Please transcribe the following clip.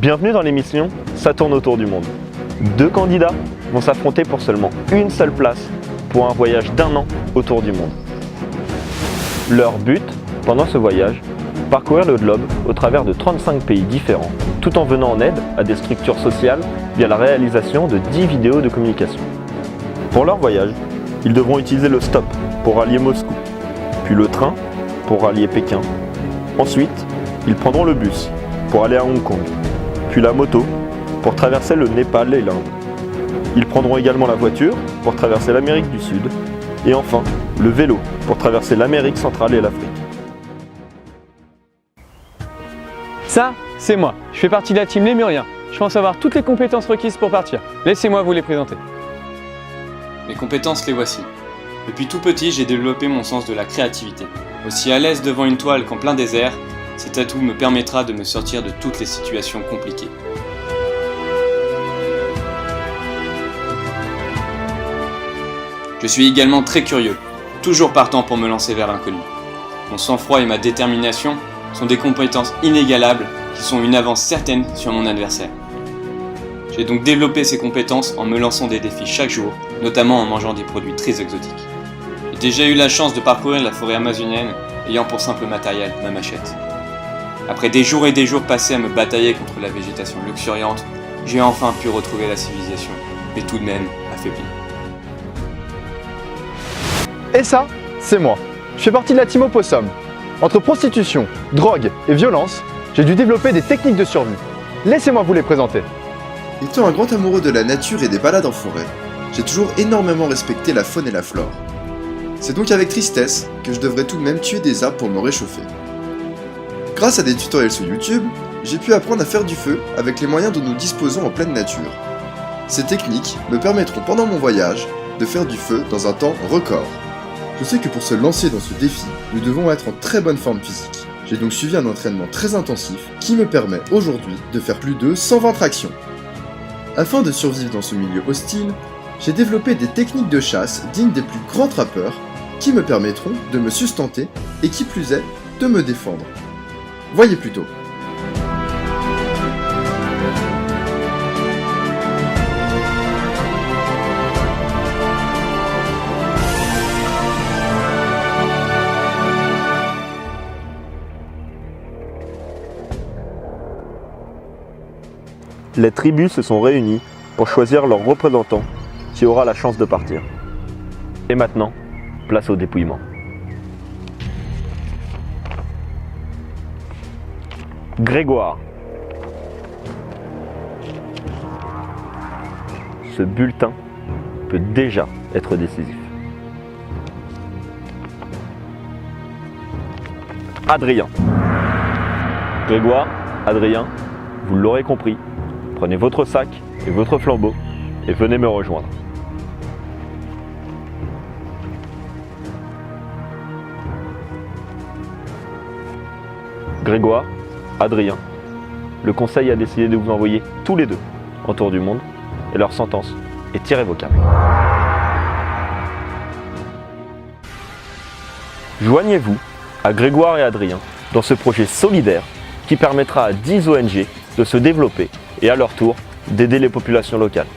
Bienvenue dans l'émission Ça tourne autour du monde. 2 candidats vont s'affronter pour seulement une seule place pour un voyage d'1 an autour du monde. Leur but, pendant ce voyage, parcourir le globe au travers de 35 pays différents, tout en venant en aide à des structures sociales via la réalisation de 10 vidéos de communication. Pour leur voyage, ils devront utiliser le stop pour rallier Moscou, puis le train pour rallier Pékin. Ensuite, ils prendront le bus pour aller à Hong Kong, puis la moto pour traverser le Népal et l'Inde. Ils prendront également la voiture pour traverser l'Amérique du Sud et enfin le vélo pour traverser l'Amérique centrale et l'Afrique. Ça, c'est moi. Je fais partie de la team Lémurien. Je pense avoir toutes les compétences requises pour partir. Laissez-moi vous les présenter. Mes compétences, les voici. Depuis tout petit, j'ai développé mon sens de la créativité. Aussi à l'aise devant une toile qu'en plein désert, cet atout me permettra de me sortir de toutes les situations compliquées. Je suis également très curieux, toujours partant pour me lancer vers l'inconnu. Mon sang-froid et ma détermination sont des compétences inégalables qui sont une avance certaine sur mon adversaire. J'ai donc développé ces compétences en me lançant des défis chaque jour, notamment en mangeant des produits très exotiques. J'ai déjà eu la chance de parcourir la forêt amazonienne, ayant pour simple matériel ma machette. Après des jours et des jours passés à me batailler contre la végétation luxuriante, j'ai enfin pu retrouver la civilisation, mais tout de même affaiblie. Et ça, c'est moi. Je fais partie de la team Opossum. Entre prostitution, drogue et violence, j'ai dû développer des techniques de survie. Laissez-moi vous les présenter. Étant un grand amoureux de la nature et des balades en forêt, j'ai toujours énormément respecté la faune et la flore. C'est donc avec tristesse que je devrais tout de même tuer des arbres pour me réchauffer. Grâce à des tutoriels sur YouTube, j'ai pu apprendre à faire du feu avec les moyens dont nous disposons en pleine nature. Ces techniques me permettront pendant mon voyage de faire du feu dans un temps record. Je sais que pour se lancer dans ce défi, nous devons être en très bonne forme physique. J'ai donc suivi un entraînement très intensif qui me permet aujourd'hui de faire plus de 120 tractions. Afin de survivre dans ce milieu hostile, j'ai développé des techniques de chasse dignes des plus grands trappeurs qui me permettront de me sustenter et qui plus est, de me défendre. Voyez plutôt. Les tribus se sont réunies pour choisir leur représentant qui aura la chance de partir. Et maintenant, place au dépouillement. Grégoire. Ce bulletin peut déjà être décisif. Adrien. Grégoire, Adrien, vous l'aurez compris. Prenez votre sac et votre flambeau et venez me rejoindre. Grégoire, Adrien, le conseil a décidé de vous envoyer tous les deux en tour du monde et leur sentence est irrévocable. Joignez-vous à Grégoire et Adrien dans ce projet solidaire qui permettra à 10 ONG de se développer et à leur tour d'aider les populations locales.